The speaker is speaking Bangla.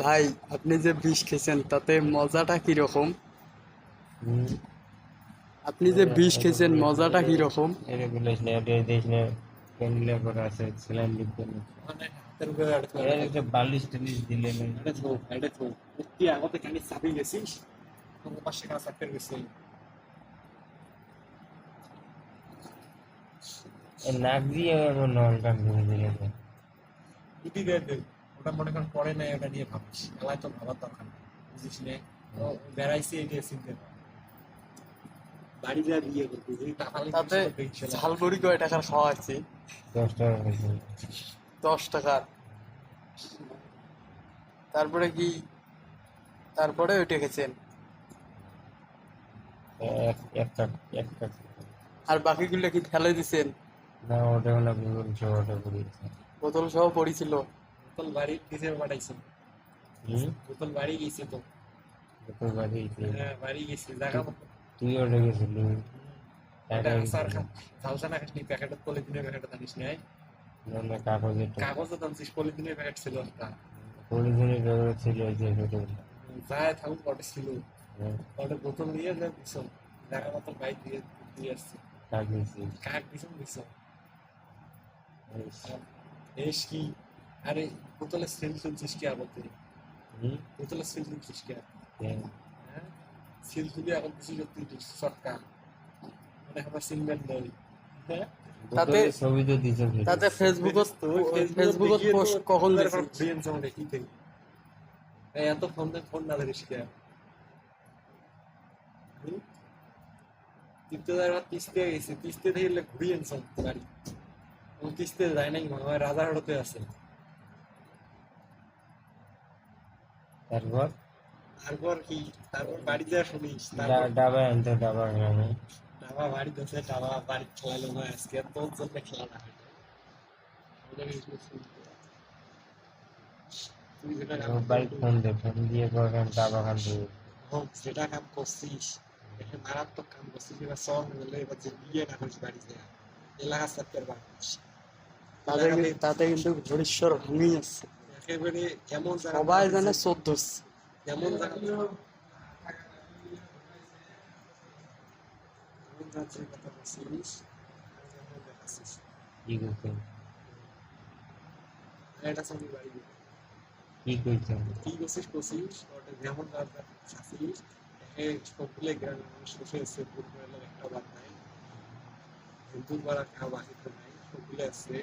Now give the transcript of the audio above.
ভাই আপনি যে বিষ খেয়েছেন তাতে মজাটা কিরকম? আপনি যে বিষ খেয়েছেন মজাটা কিরকম? বালিশ টালিশ দিলে নাক দিয়ে নলটা ঘুরে দিলে ওটা মনে করেন পরে নাই, ওটা নিয়ে ভাবিস, এলাই তো ভাবার দরকার নেই, বুঝিস নে। বেড়াইছে এগিয়ে চিনতে বাড়ি যা বিয়ে করবি তাতে ঝালমুড়ি কয় টাকার খাওয়া আছে? 10 টাকা 10 টাকার। তারপরে কি, তারপরে ওইটা খেয়েছেন একটা একটা আর বাকিগুলো কি ফেলে দিছেন? না ওটা হলো ওটা করেছে বোতল সহ পড়েছিল। বোতল বাড়ি দিতে পাঠাইছে, বোতল বাড়ি গেছে তো। তোর বাড়ি হ্যাঁ বাড়ি গেছে, জায়গা মতো। তুই ওটা গেছিলি ঝালসা না খাসনি, প্যাকেটের পলিথিনের প্যাকেটে জানিস নাই, কাগজের কাগজও জানছিস, পলিথিনের প্যাকেট ছিল একটা, পলিথিনের কাগজ ছিল যে যায় থাকুক কটে ছিল, কটে বোতল নিয়ে যায় দিছো, জায়গা মতো বাইক দিয়ে দিয়ে আসছে, কাক দিছন দিছো। বেশ কি, আরে বোতলের সেল শুনছিস কি আবতে, বোতলের সেল শুনছিস কি? হ্যাঁ সিল তুলে এখন কিছু সত্যি শর্টকা, মানে আমরা সিলমেন্ট নই। হ্যাঁ তাতে ছবি তো দিছে তাতে ফেসবুকত পোস্ট কখন দিছিস? কি থেকে এত ফোন ফোন না ধরিস কে? তিনটে জায়গা তিস্তে গেছে, তিস্তে থেকে ঘুরিয়ে আনছ গাড়ি, তিস্তে যায় নাই, মনে হয় রাজারহাটতে আছে। তারপর তারপর কি, তারপর বাড়ি যা শুনিস, ডাবা আনতে ডাবা গ্রামে ডাবা বাড়ি দোষে, ডাবা বাড়ি খেলালো না আজকে, তোর জন্য খেলা না তুই যেটা বাড়ি ফোন দিয়ে ডাবা খান যেটা কাম করছিস, মারাত্মক কাম করছিস, এবার সব মিলে এবার যে বিয়ে না করিস বাড়ি যায় এলাকা সাপ্তার বাড়িস, তাতে কিন্তু ঘড়িশ্বর ভাঙি আছে, একেবারে এমন সবাই জানে 14 এমন জায়গা, এমন রাজ্যের কথা বলছিস, দেখাচ্ছিস কি করতে এটা সঙ্গে বাড়ি কি করতে কি করছিস করছিস, ওটা যেমন রাজা খাচ্ছিস, সবগুলো গ্রামের মানুষ বসে এসছে, ফুটবলের একটা বাদ নাই, হিন্দুর পাড়া খাওয়া বাকি তো নাই, সবগুলো আসছে।